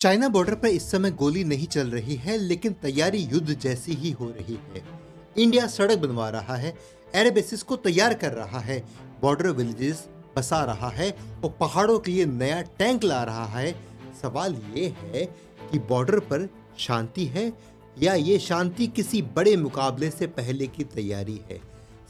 China border पर इस समय गोली नहीं चल रही है, लेकिन तैयारी युद्ध जैसी ही हो रही है। इंडिया सड़क बनवा रहा है, एयर बेसिस को तैयार कर रहा है, बॉर्डर विलेजेस बसा रहा है और पहाड़ों के लिए नया टैंक ला रहा है। सवाल ये है कि बॉर्डर पर शांति है या ये शांति किसी बड़े मुकाबले से पहले की तैयारी है।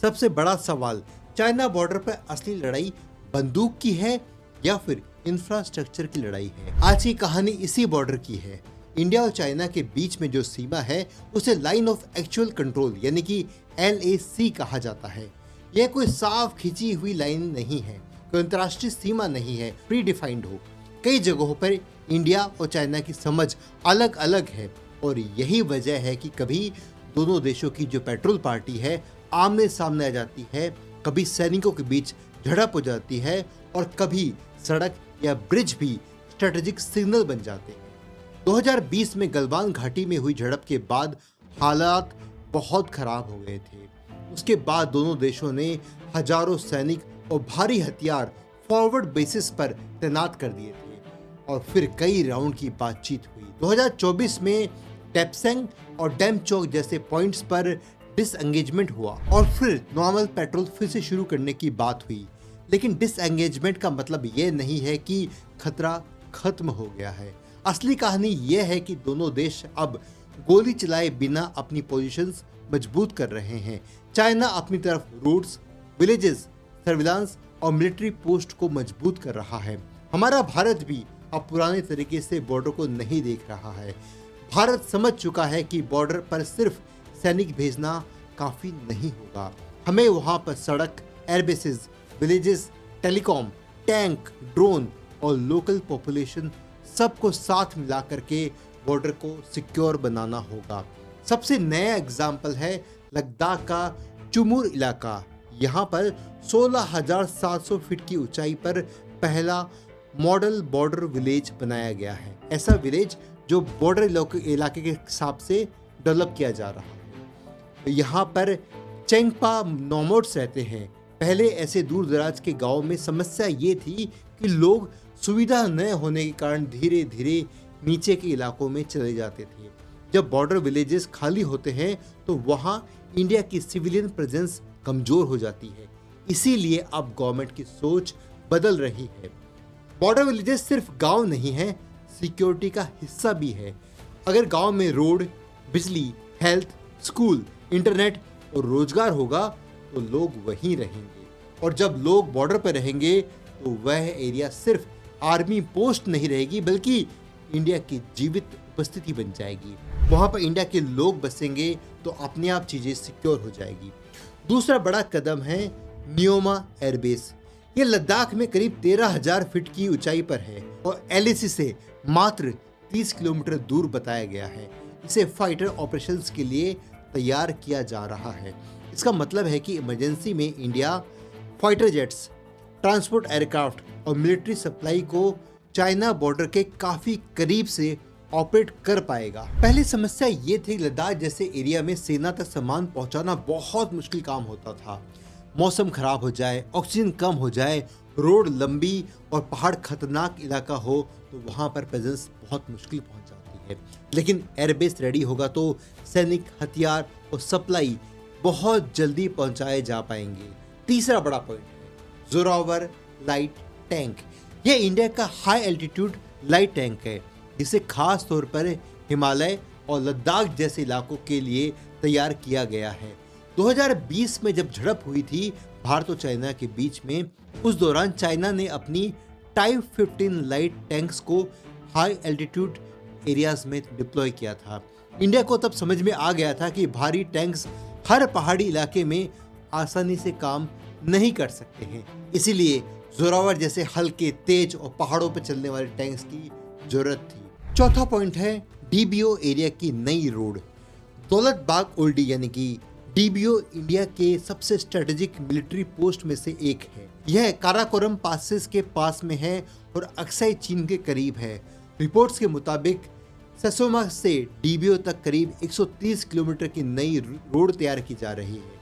सबसे बड़ा सवाल, चाइना बॉर्डर पर असली लड़ाई बंदूक की है या फिर इंफ्रास्ट्रक्चर की लड़ाई है। आज की कहानी इसी बॉर्डर की है। इंडिया और चाइना के बीच में जो सीमा है उसे लाइन ऑफ एक्चुअल कंट्रोल यानी कि LAC कहा जाता है। यह कोई साफ खींची हुई लाइन नहीं है, कोई अंतर्राष्ट्रीय सीमा नहीं है, प्री डिफाइंड हो। कई जगहों पर इंडिया और चाइना की समझ अलग अलग है और यही वजह है कि कभी दोनों देशों की जो पेट्रोल पार्टी है आमने सामने आ जाती है, कभी सैनिकों के बीच झड़प हो जाती है और कभी सड़क या ब्रिज भी स्ट्रेटेजिक सिग्नल बन जाते हैं। 2020 में गलवान घाटी में हुई झड़प के बाद हालात बहुत खराब हो गए थे। उसके बाद दोनों देशों ने हजारों सैनिक और भारी हथियार फॉरवर्ड बेसिस पर तैनात कर दिए थे और फिर कई राउंड की बातचीत हुई। 2024 में टेप्सेंग और डेमचौक जैसे पॉइंट्स पर डिसएंगेजमेंट हुआ और फिर नॉर्मल पेट्रोल फिर से शुरू करने की बात हुई। लेकिन डिसएंगेजमेंट का मतलब ये नहीं है कि खतरा खत्म हो गया है। असली कहानी ये है कि दोनों देश अब गोली चलाए बिना अपनी पोजीशंस मजबूत कर रहे हैं। चाइना अपनी तरफ रोड्स, विलेजेस, सर्विलांस और मिलिट्री पोस्ट को मजबूत कर रहा है। हमारा भारत भी अब पुराने तरीके से बॉर्डर को नहीं देख रहा है। भारत समझ चुका है कि बॉर्डर पर सिर्फ सैनिक भेजना काफी नहीं होगा। हमें वहां पर सड़क, airbases, villages, telecom, tank, drone और लोकल पॉपुलेशन सबको साथ मिला करके बॉर्डर को सिक्योर बनाना होगा। सबसे नया एग्जाम्पल है लद्दाख का चुमुर इलाका। यहाँ पर 16,700 फीट की ऊंचाई पर पहला मॉडल बॉर्डर विलेज बनाया गया है। ऐसा विलेज जो बॉर्डर इलाके के हिसाब से डेवलप किया जा रहा है। यहाँ पर चेंगपा नोमोड्स रहते हैं। पहले ऐसे दूर दराज के गांव में समस्या ये थी कि लोग सुविधा न होने के कारण धीरे धीरे नीचे के इलाकों में चले जाते थे। जब बॉर्डर विलेजेस खाली होते हैं तो वहां इंडिया की सिविलियन प्रेजेंस कमजोर हो जाती है। इसीलिए अब गवर्नमेंट की सोच बदल रही है। बॉर्डर विलेजेस सिर्फ गांव नहीं है, सिक्योरिटी का हिस्सा भी है। अगर गांव में रोड, बिजली, हेल्थ, स्कूल, इंटरनेट और रोजगार होगा तो लोग वहीं रहेंगे और जब लोग बॉर्डर पर रहेंगे तो वह एरिया सिर्फ आर्मी पोस्ट नहीं रहेगी बल्कि इंडिया की जीवित उपस्थिति बन जाएगी। वहां पर इंडिया के लोग बसेंगे तो अपने आप चीजें सिक्योर हो जाएगी। दूसरा बड़ा कदम है न्योमा एयरबेस। ये लद्दाख में करीब 13,000 फीट की ऊंचाई पर है और LAC से मात्र 30 किलोमीटर दूर बताया गया है। इसे फाइटर ऑपरेशंस के लिए तैयार किया जा रहा है। इसका मतलब है कि इमरजेंसी में India fighter jets, transport aircraft और मिलिट्री सप्लाई को चाइना बॉर्डर के काफी करीब से ऑपरेट कर पाएगा। पहली समस्या ये थी, लद्दाख जैसे एरिया में सेना तक सामान पहुंचाना बहुत मुश्किल काम होता था। मौसम खराब हो जाए, ऑक्सीजन कम हो जाए, रोड लंबी और पहाड़ खतरनाक इलाका हो तो वहां पर प्रेजेंस बहुत मुश्किल पहुंच जाती है। लेकिन एयरबेस रेडी होगा तो सैनिक, हथियार और सप्लाई बहुत जल्दी पहुंचाए जा पाएंगे। तीसरा बड़ा पॉइंट है जोरावर लाइट टैंक। यह इंडिया का हाई एल्टीट्यूड लाइट टैंक है जिसे खास तौर पर हिमालय और लद्दाख जैसे इलाकों के लिए तैयार किया गया है। 2020 में जब झड़प हुई थी भारत और चाइना के बीच में, उस दौरान चाइना ने अपनी टाइप 15 लाइट टैंक्स को हाई एल्टीट्यूड एरियाज में डिप्लॉय किया था। इंडिया को तब समझ में आ गया था कि भारी टैंक्स हर पहाड़ी इलाके में आसानी से काम नहीं कर सकते हैं। इसीलिए जोरावर जैसे हल्के, तेज और पहाड़ों पर चलने वाले टैंक्स की जरूरत थी। चौथा पॉइंट है DBO एरिया की नई रोड। दौलत बाग ओल्डी यानी कि DBO इंडिया के सबसे स्ट्रेटेजिक मिलिट्री पोस्ट में से एक है। यह काराकोरम पासेस के पास में है और अक्साई चीन के करीब है। रिपोर्ट्स के मुताबिक ससोमा से DBO तक करीब 130 किलोमीटर की नई रोड तैयार की जा रही है।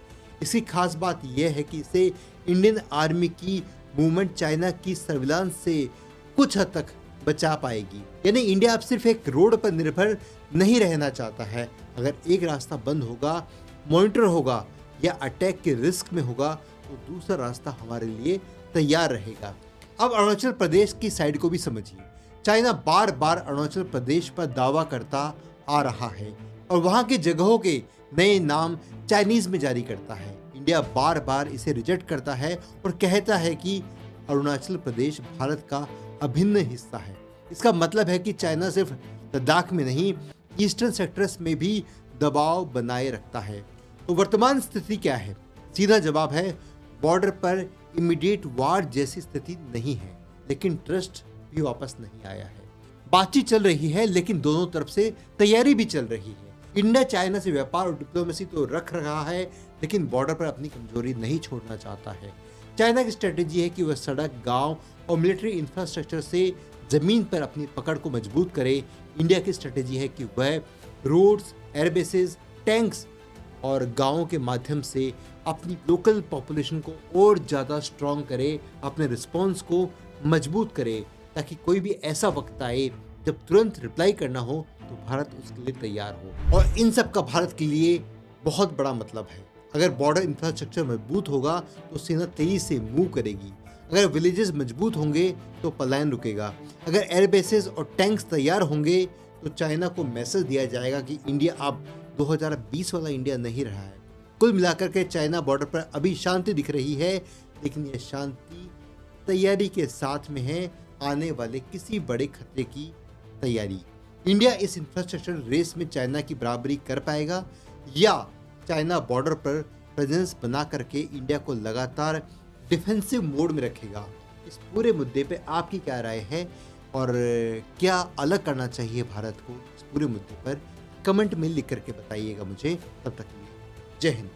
इसकी खास बात यह है कि इसे इंडियन आर्मी की मूवमेंट चाइना की सर्विलांस से कुछ हद तक बचा पाएगी। यानी इंडिया अब सिर्फ एक रोड पर निर्भर नहीं रहना चाहता है। अगर एक रास्ता बंद होगा, मॉनिटर होगा या अटैक के रिस्क में होगा तो दूसरा रास्ता हमारे लिए तैयार रहेगा। अब अरुणाचल प्रदेश की साइड को भी समझिए। चाइना बार बार अरुणाचल प्रदेश पर दावा करता आ रहा है और वहाँ की जगहों के नए नाम चाइनीज में जारी करता है। इंडिया बार बार इसे रिजेक्ट करता है और कहता है कि अरुणाचल प्रदेश भारत का अभिन्न हिस्सा है। इसका मतलब है कि चाइना सिर्फ लद्दाख में नहीं, ईस्टर्न सेक्टर्स में भी दबाव बनाए रखता है। तो वर्तमान स्थिति क्या है? सीधा जवाब है, बॉर्डर पर इमीडिएट वार जैसी स्थिति नहीं है, लेकिन ट्रस्ट भी वापस नहीं आया है। बातचीत चल रही है, लेकिन दोनों तरफ से तैयारी भी चल रही है। इंडिया चाइना से व्यापार और डिप्लोमेसी तो रख रहा है, लेकिन बॉर्डर पर अपनी कमजोरी नहीं छोड़ना चाहता है। चाइना की स्ट्रेटेजी है कि वह सड़क, गांव और मिलिट्री इंफ्रास्ट्रक्चर से जमीन पर अपनी पकड़ को मजबूत करे। इंडिया की स्ट्रेटेजी है कि वह रोड्स, एयरबेसेस, टैंक्स और गांवों के माध्यम से अपनी लोकल पॉपुलेशन को और ज़्यादा स्ट्रॉन्ग करे, अपने रिस्पॉन्स को मजबूत करे, ताकि कोई भी ऐसा वक्त आए जब तुरंत रिप्लाई करना हो तो भारत उसके लिए तैयार हो। और इन सब का भारत के लिए बहुत बड़ा मतलब है। अगर बॉर्डर इंफ्रास्ट्रक्चर मजबूत होगा तो सेना तेजी से मूव करेगी। अगर विलेजेस मजबूत होंगे तो पलायन रुकेगा। अगर एयरबेसेस और टैंक्स तैयार होंगे तो चाइना को मैसेज दिया जाएगा कि इंडिया अब 2020 वाला इंडिया नहीं रहा है। कुल मिलाकर के चाइना बॉर्डर पर अभी शांति दिख रही है, लेकिन यह शांति तैयारी के साथ में है आने वाले किसी बड़े खतरे की तैयारी। इंडिया इस इंफ्रास्ट्रक्चर रेस में चाइना की बराबरी कर पाएगा या चाइना बॉर्डर पर प्रेजेंस बना करके इंडिया को लगातार डिफेंसिव मोड में रखेगा? इस पूरे मुद्दे पे आपकी क्या राय है और क्या अलग करना चाहिए भारत को? इस पूरे मुद्दे पर कमेंट में लिख करके बताइएगा मुझे। तब तक के लिए जय हिंद।